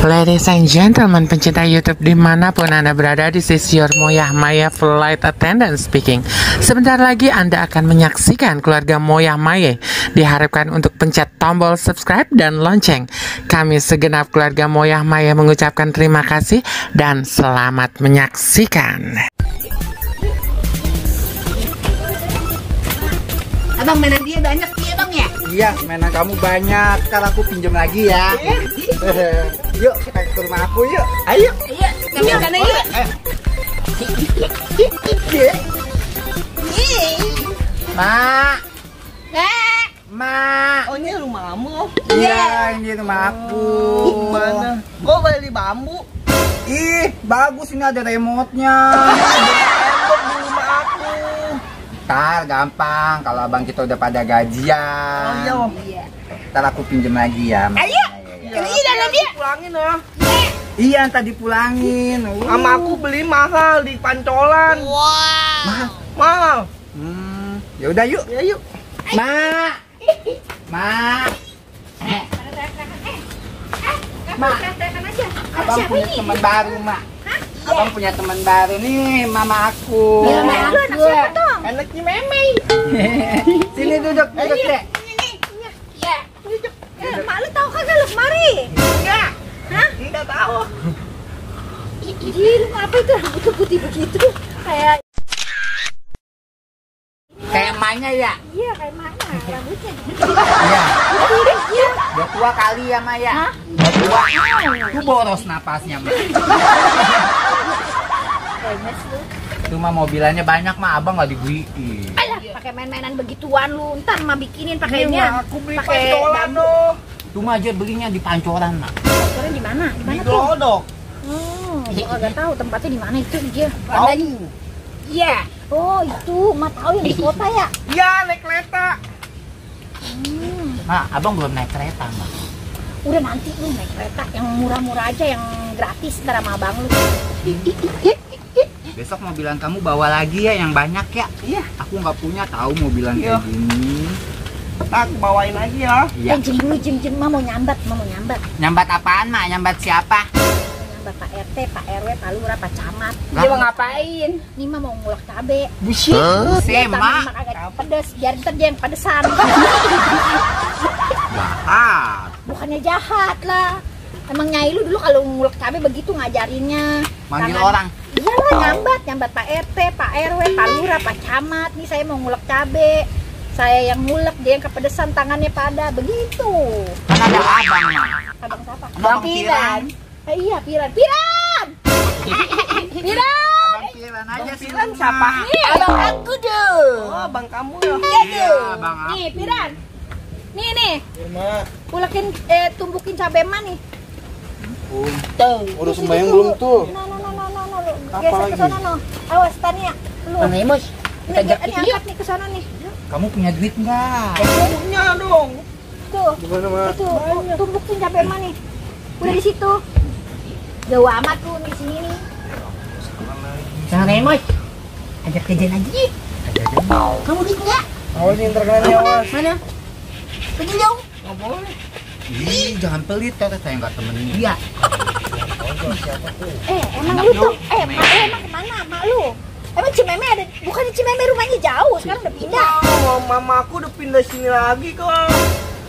Ladies and gentlemen, pencinta YouTube dimanapun Anda berada, this is your Moyah Maya Flight Attendant speaking. Sebentar lagi Anda akan menyaksikan keluarga Moyah Maya. Diharapkan untuk pencet tombol subscribe dan lonceng. Kami segenap keluarga Moyah Maya mengucapkan terima kasih dan selamat menyaksikan. Abang, mainan dia banyak ya bang ya? Iya, mainan kamu banyak. Sekarang aku pinjam lagi ya. Yuk, kita ke rumah aku yuk. Ayo. Iya, kami sana yuk. Mak. Mak. Oh, ini rumahmu? Iya, ini rumah aku. Mana? Kok beli bambu? Ih, bagus, ini ada remote-nya. Tembok di rumah aku. Ntar gampang, kalau abang kita udah pada gajian. Oh iya. Ntar aku pinjam lagi ya. Ayo. Ini dan dia. Pulangin ya. Iya, ntar dipulangin. Sama aku beli mahal di Pancolan. Mahal. Mahal. Ya udah yuk. Ya yuk. Mak. Mak. Mak. Abang punya teman baru, Mak. Abang punya teman baru nih, mama aku. Mama aku anak siapa dong? Anaknya Memei. Sini duduk deh. Iya. Mak lu tahu kagak lu kemari? Enggak. Hah? Enggak tahu. Ih, lu apa itu rambutnya putih begitu? Kayak Kayak emaknya ya? iya kayak mana rambutnya? Iya. Iya. Udah tua kali ya, Maya. Hah? Udah tua. Lu boros napasnya, Mak. Kemes lu. Cuma mobilannya banyak, Mak. Abang nggak diguiin. Alah, pakai main-mainan begituan lu. Ntar mah bikinin Ini pakainya. aku beli Pakai Pancolan bambu. dong. Cuma aja belinya di Pancoran, Mak. Pancoran di mana? Di Di mana tuh? Glodok. Gua kagak tahu tempatnya di mana itu dia. Tahu. Iya. Oh, itu mah tahu yang di kota ya. Iya, naik kereta. Mak, abang belum naik kereta, Mak. Udah nanti lu naik kereta yang murah-murah aja, yang gratis ntar sama abang lu. Besok mobilan kamu bawa lagi ya, yang banyak ya. Iya. Aku nggak punya tahu mobilan Iya. kayak gini. Nah, aku bawain lagi ya. Iya. Jem dulu, jem mah mau nyambat, Nyambat apaan, Mak? Nyambat siapa? Nyambat Pak RT, Pak RW, Pak Lurah, Pak Camat. Dia mau ngapain? Nih mah mau ngulek cabe. Buset, Biar Mak. tangan mak agak pedes, biar ntar dia yang pedesan. Jahat. Bukannya jahat lah. Emang Nyai lu dulu kalau ngulek cabe begitu ngajarinnya. Manggil Tangan- orang. Iya lah, nyambat Pak RT, Pak RW, Pak Lurah, Pak Camat. Nih saya mau ngulek cabe. Saya yang ngulek, dia yang kepedesan, tangannya pada begitu. Kan ada abang, Mak. Abang siapa? Abang Piran. Iya, Piran. Piran! Piran! Abang Piran aja sih. Piran siapa? Abang aku tuh. Oh, abang kamu ya. Iya, abang aku. Nih, Piran. Nih. Mak. Ulekin, tumbukin cabe mah nih. Tuh. Udah sembahyang belum tuh? No. Apa Geser ke lagi? sana, no. Awas, Tania. Lu. Emos. Ini angkat nih ke sana nih. Kamu punya duit nggak? Punya dong. Tuh. Gimana, Mak? Itu, tumbukin cabe mah nih. Udah di situ. Jauh amat tuh di sini nih. Jangan Emos. Ajak jajan aja. Kamu di enggak? Awas nih, ntar kena awas. Mana? Pergi jauh. Nggak boleh. Ih, jangan pelit, saya nggak temenin dia. Emang lu tuh, emang kemana mak lu? Emang Cimeme ada, bukannya Cimeme rumahnya jauh, sekarang udah pindah. Oh, mama aku udah pindah sini lagi kok.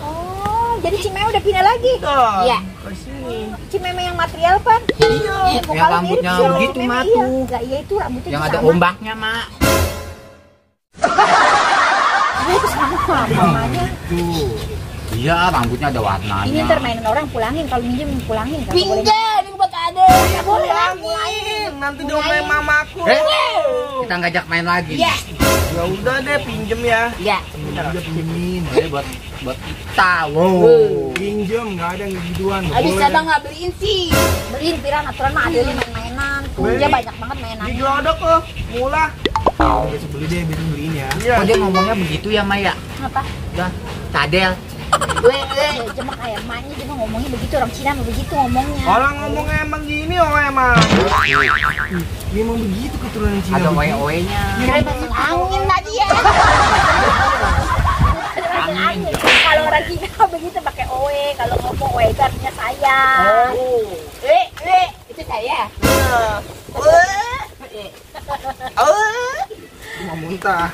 Oh, jadi Cimeme udah pindah lagi? Udah. Iya. Ke sini. Cimeme yang material kan? Iya. Muka Yang lu rambutnya mirip sih, begitu, Cimeme, Mak, iya. tuh. Lah iya itu rambutnya Yang sama. ada ombaknya, Mak. Iya itu sama mamanya. Tuh. Iya, rambutnya ada warnanya. Ini ntar mainan orang pulangin, kalau minjem pulangin. Pinjam, ini buat ada. Nggak boleh lagi. Pulangin. Nanti diomelin mama aku. Kita ngajak main lagi. Iya. Ya udah deh, pinjem ya. Iya. Udah pinjemin, buat kita. Wow. Pinjam, nggak ada yang gituan. Habis abang nggak beliin sih. Beliin Piran, aturan mah ada lu main-mainan. Tuh Beli. dia banyak banget mainan. Di Glodok kok, murah. Besok beli deh, besok beliin ya. Iya. Oh, dia ngomongnya begitu ya, Maya? Apa? Ya, cadel. Cuma kayak emaknya juga ngomongnya begitu, orang Cina mah begitu ngomongnya. Orang ngomongnya emang gini oh emang. Ini emang begitu keturunan Cina. Ada oe-oenya. Kirain masuk angin tadi ya. Angin. Kalau orang Cina begitu pakai oe, kalau ngomong oe itu artinya sayang. juta.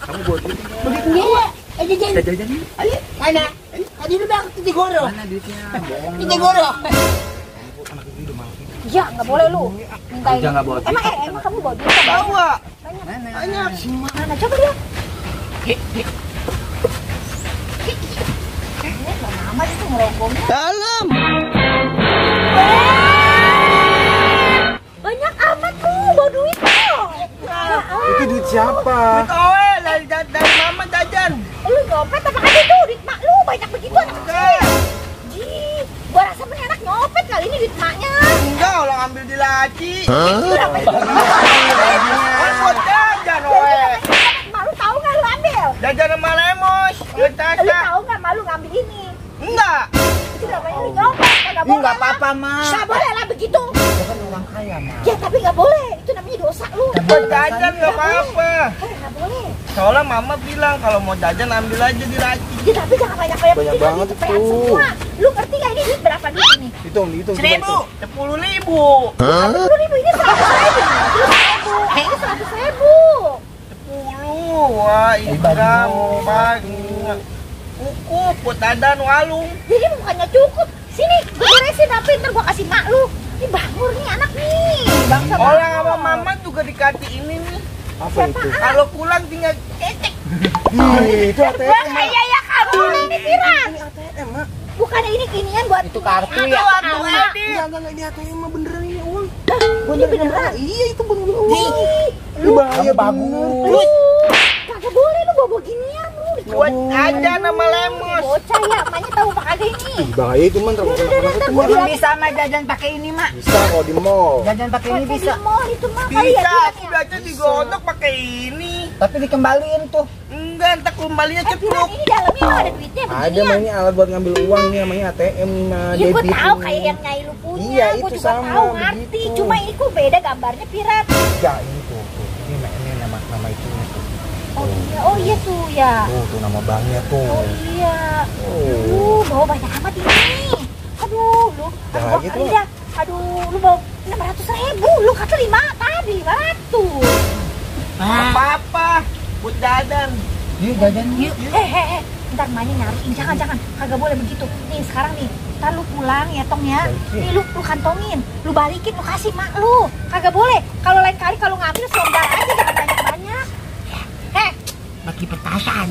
Kamu buat ini. Iya. Jajan. Jajan nih. Ayo, mana? Tadi lu bilang titik goro. Mana duitnya? Bohong. Titik goro. Anak ini udah maafin. Iya, nggak boleh lu. Mintain. Jangan bawa duit. Emang kamu bawa duit? Bawa. Banyak. Banyak. Mana coba lihat. Amat itu ngerokoknya. Dalam. Banyak amat lu bawa duit lu. Itu duit siapa? Duit oe dari mama jajan. Lu nyopet apa aja tuh duit mak lu banyak begitu anak kecil. Ji, gua rasa punya anak nyopet kali ini duit maknya. Enggak, orang ambil di laci. Itu namanya. Buat jajan oe. Mak lu tahu nggak lu ambil? Jajan sama lemos, sama Lu Tata. tahu nggak mak lu ngambil ini? Enggak. Itu namanya lu nyopet, nggak boleh. Enggak apa-apa, Ma. Nggak boleh lah begitu. Dia kan orang kaya, Ma. Ya tapi nggak boleh, itu namanya dosa lu. Buat jajan enggak apa-apa. Nggak boleh. Soalnya mama bilang kalau mau jajan ambil aja di laci. Ya tapi jangan banyak-banyak Banyak begitu, banget cepetan tuh. semua. Lu ngerti nggak ini duit berapa duit ini? Hitung. 10.000. 10.000 ini 100.000. Ini 100.000. 10. Wah, ini banyak. Cukup buat dadan walung. Jadi bukannya cukup. Sini, gue beresin tapi ntar gue kasih mak lu. Ini bangur nih anak nih. Bangsa Orang bangur. sama mama juga dikasih ini nih. Apa itu? Kalau pulang tinggal cecek. Itu ATM. Wah kayak ya kamu ini Firan. Ini ATM, Mak. Bukannya ini kinian buat Itu kartu ini, ya? kartu Enggak, Enggak, ini ATM mah beneran ini uang. Ini beneran. Iya, itu bener uang. Ini Lu bahaya bagus. kagak boleh lu bawa ginian lu. Buat jajan sama lemos. Bocah ya, emaknya tahu apa kagak ini. Bahaya itu man, terlalu Udah, kenapa ntar itu gua man. bilang. Bisa mah jajan pakai ini, Mak. Bisa kalau di mall. Jajan pakai ini Kalau bisa. di mall itu mah kali ya Bisa, dia aku belajar digodok pakai ini. Tapi dikembaliin tuh. Enggak, entar kembalinya Firan ceplok. ini dalamnya emang ada duitnya Ada beginian. mah ini alat buat ngambil uang nih namanya ATM nah, Iya gue debit tahu ini. kayak yang nyai lu punya, Iya, gue itu juga sama, tahu ngerti. begitu. Cuma ini kok beda gambarnya pirat. Enggak, ini tuh. Ini nama itunya tuh. Oh iya tuh ya. Tuh nama banknya tuh. Oh iya. Oh. Lu bawa banyak amat ini. Aduh, lu. Dah Gua gitu, kali dah. Aduh, lu bawa 600.000. Lu kata 5 tadi 500. Apa-apa. Buat jajan. Yuk jajan yuk. Ntar emaknya nyariin, jangan, kagak boleh begitu. Nih sekarang nih, ntar lu pulang ya Tong ya. Nih lu kantongin, lu balikin, lu kasih mak lu. Kagak boleh. Kalau lain kali kalau ngambil selembar aja, jangan banyak-banyak. Bagi petasan.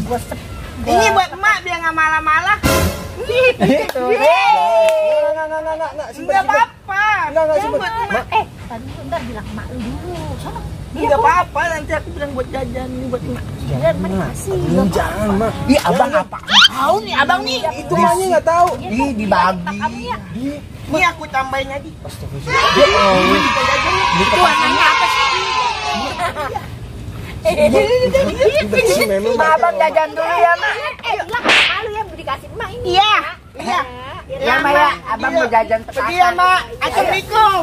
Ini buat emak biar nggak malah-malah. Itu. Enggak, Enggak apa-apa. Enggak, Ini simpen. buat emak. Tadi lu ntar bilang mak lu dulu. Sono. Enggak apa-apa, nanti aku bilang buat jajan ini buat emak. Biar emak dikasih. Jangan, Mak. Ih, abang apa? Tahu nih, abang nih. Itu mahnya enggak tahu. Ih, dibagi. Kamu ya. Ini aku tambahin aja. Itu warnanya apa sih? Si memang Abang jajan dulu ya, Mak. Bilang sama lu yang dikasih emak ini. Iya. Iya. Ya, Mak ya. Abang mau jajan petasan. Pergi ya, Mak. Assalamualaikum.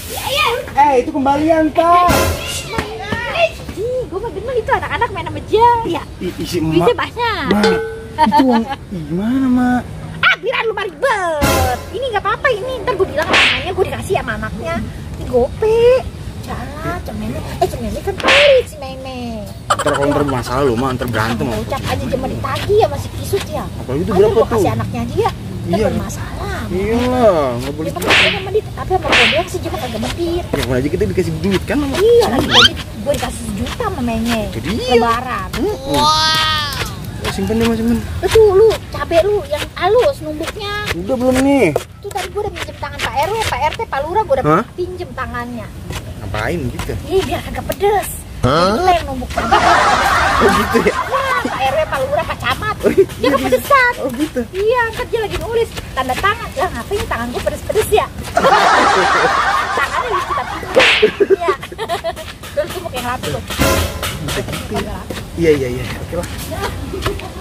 Salam. Itu kembalian, Pak. Gue mah demen itu anak-anak main sama dia. Ya, Isi duitnya emak. banyak. Itu uang. Gimana, Mak? Biran lu mah ribet. Ini nggak apa-apa ini. Ntar gue bilang sama mamanya, gue dikasih sama anaknya. Ini gope. Jalan, Cememe. Cememe kan pelit si Meme. Ntar kalau ntar masalah lu, Mak, ntar berantem. Ucap aja cuma ditagih ya masih kisut ya. Apalagi itu Ayo berapa gua tuh? kasih anaknya dia. Ntar Iya. bermasalah. Iya, nggak boleh. Dia pakai sama dia, tapi sama gue bilang sih cuma kagak mentir. Ya, aja kita dikasih duit kan sama. Iya, lagi gue dikasih 1 juta sama Meme. Jadi iya. Lebaran. Ya, simpen deh, Mas, simpen. Tuh lu, cabe lu yang halus numbuknya. Udah belum nih? Tuh tadi gue udah pinjem tangan Pak RW, Pak RT, Pak Lurah gue udah Hah? pinjem tangannya. Ngapain gitu? Ih, biar kagak pedes. Lem numbuk cabe. Oh gitu ya? Ya, Pak RW, Pak Lurah, Pak Camat. Oh, Dia iya, kepedesan. Oh gitu? Iya, kan dia lagi nulis tanda tangan. Lah ngapain tangan gue pedes-pedes ya? Tangannya harus kita pinjem. Iya. Terus tuh mau yang rapi loh. Bisa gitu ya? Iya. Oke lah.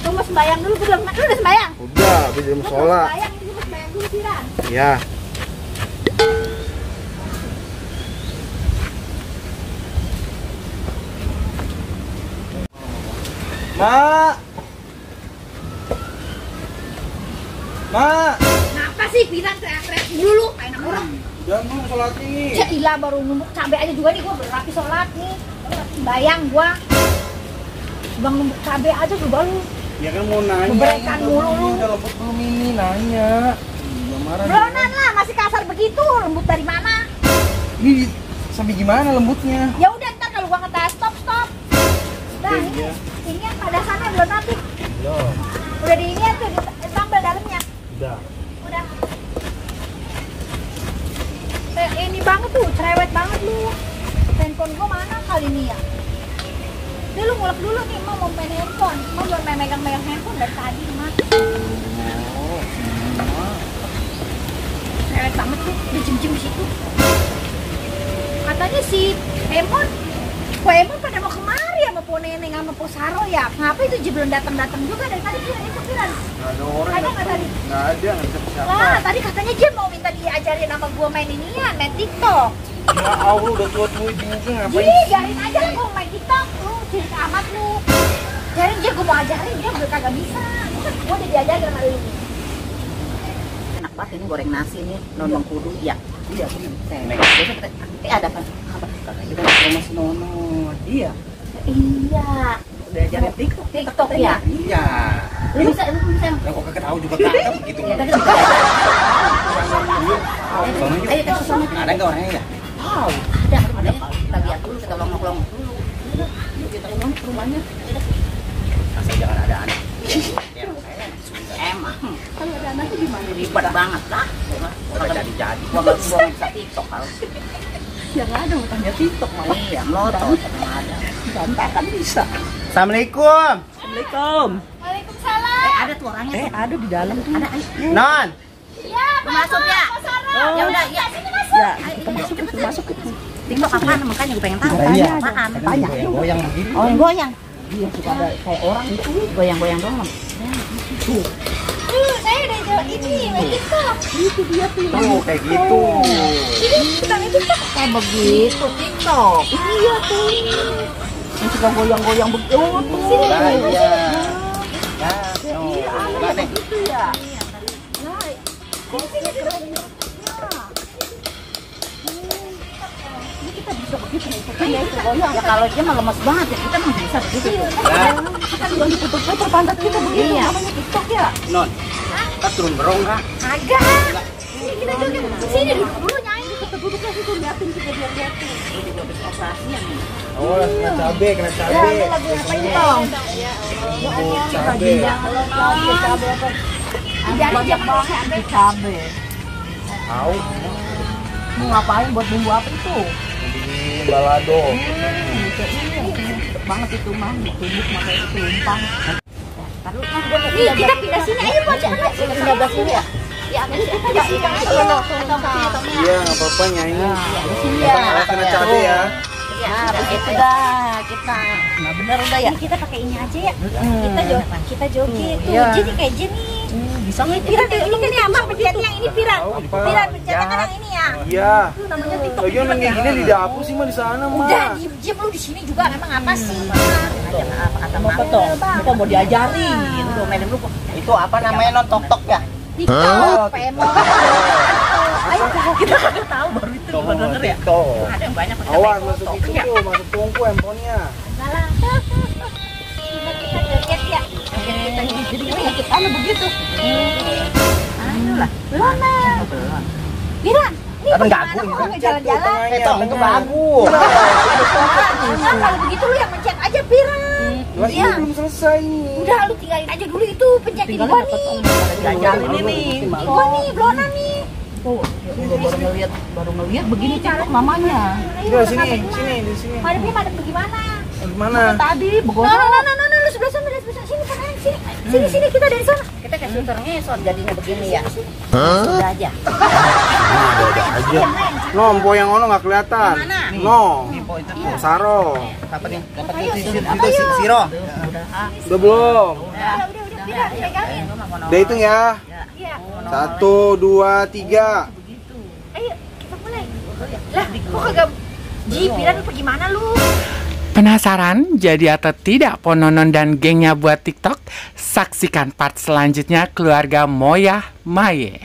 Lu mau sembayang dulu belum? Lu udah sembayang? Udah, habis jam Lu mau sholat. sembayang, lu mau sembayang dulu Firan. Ya. Mak. Mak. Kenapa sih Firan teriak-teriak dulu? Kayak anak orang. Jangan dulu sholat ini. Ya ilah baru numbuk cabai aja juga nih gue berapi sholat nih. Bayang gua. Bang numbuk cabe aja coba lu. Ya kan mau nanya. Beberekan mulu lu. Udah lembut belum ini nanya. Marah. Blonan lah, masih kasar begitu. Lembut dari mana? Ini sampai gimana lembutnya? Ya udah ntar kalau gua ngetes stop. Nah ini yang pada sana belum habis. Belum. Udah di ini tuh sambal dalamnya. Udah. Udah. Ini banget tuh, cerewet banget lu. Handphone gua mana kali ini ya? Dia lu ngulek dulu nih, mau main handphone. Mau belum megang handphone dari tadi, Mas. Cerewet banget tuh, dicim-cim situ. Katanya si Emon pada mau kemari sama Po Neneng sama Po Saro ya. Kenapa itu belum datang juga dari tadi dia itu bilang. Nggak ada orang. Ada nggak tadi? Nggak ada siapa. Lah, tadi katanya dia mau minta diajarin sama gua main inian, main TikTok. Ya Allah udah tua-tua juga ngapain? Ih, biarin aja lah gua main TikTok. Lu cerita amat lu. Biarin dia, gua mau ajarin dia udah kagak bisa. Gua udah diajarin sama lu. Enak banget ini goreng nasi nih, nonong kudu ya. Iya, ada apa? Kakak juga sama si Nono. Iya. Iya. Udah ajarin TikTok ya? Iya. Lu bisa. Lah kok kakak tahu juga kakak begitu. Ya, tadi ayo kita kesana. Ada nggak orangnya ya? Tahu. Ada. Lagi aku dulu kita longok dulu. Kita ngomong ke rumahnya. Asal jangan ada anak. Emang kalau ada anak tuh gimana? Ribet banget lah. Kalau jadi. Gua bisa TikTok kalau. Ya nggak ada tanya TikTok malah. Iya, melotot ada. Gantakan bisa. Assalamualaikum. Assalamualaikum. Waalaikumsalam. Ada tuh orangnya. Ada di dalam tuh. Ada. Non. Ya, Masuk ya. Ya udah, ya. Sini masuk. Ya, kita masuk. TikTok apaan? Makanya gue pengen tahu. Iya. Apaan? Tanya. Goyang begitu. Oh, yang goyang. Iya, suka ada kayak orang itu goyang-goyang doang. Saya udah jual ini, main TikTok. Itu dia tuh. Tuh kayak gitu. Ini kita main TikTok. Kayak begitu TikTok. Iya tuh. Yang suka goyang-goyang begitu. Sini. Nah, iya. Ada gitu ya. Ya kalau dia mah lemes banget ya, kita mah bisa begitu. Kita juga ditutup pantat kita begitu, namanya TikTok ya. Non. Kita turun berong kah? Agak. Sini kita joget. Sini dulu nyanyi. Kita duduk lah situ liatin kita biar liatin. Ini juga habis operasian nih. Oh, kena cabe. Ya, ini lagu apa ini, Tong? Cabe. Cabe apa? Banyak banget cabe. Tahu. Mau ngapain buat bumbu apa itu? Ini balado. Banget itu mah, tumbuk makanya itu tumpang. Taruh kan gua Nih, kita pindah sini ayo bocah. kita pindah sini ya. Ya, kita di sini aja. Iya, nggak apa-apa nyanyi. Di sini Iya. ya. Kena cabe ya. Nah, begitu dah kita. Nah, benar udah ya. Ini kita pakai ini aja ya. Kita joget tuh. Iya. Jadi kayak Jenny. Bisa nggak Piran ini kan ya, Mak pencet yang ini Piran. Piran pencetnya kan yang ini ya. Iya. Namanya TikTok. Lagian yang kayak gini di dapur sih mah di sana mah. Udah diem lu di sini juga memang apa sih? apa kata apa toh? Kita mau diajarin gitu, mainin lu. Itu apa namanya non tok ya? TikTok, PMO. Ayo kita udah tahu baru itu baru denger ya. Tuh. Ada yang banyak Awas masuk itu tuh, masuk tungku handphonenya. Salah. Kita joget ya. Jadi kita begitu. Ayo lah. Belum lah. Piran. Apa gagu Gimana ini? kalau jalan-jalan? Itu gagu. Nah, kalau begitu lu yang mencet aja Piran. Lah ini belum selesai nih. Udah lu tinggalin aja dulu itu pencetin gua nih. Diajarin ini. Gua nih, Blona nih. Tuh, baru ngeliat begini TikTok namanya. Udah sini, di sini. Madepnya madep bagaimana? Gimana? Tadi Nah, begono. lu sebelah sana, sini Piran, sini. Sini kita dari sana. Kita kayak suter ngesot jadinya begini ya. Sudah aja. Aja. No, empo yang ono nggak kelihatan. Mana? No. Iya. Saro. Apa nih? Dapat Ayo, itu Siro. Udah belum? Udah, Piran, pegangin. Udah hitung ya. Iya. 1, 2, 3. Ayo, kita mulai. Lah, kok kagak Piran lu pergi mana lu? Penasaran jadi atau tidak Pononon dan gengnya buat TikTok? Saksikan part selanjutnya keluarga Moyah Maye.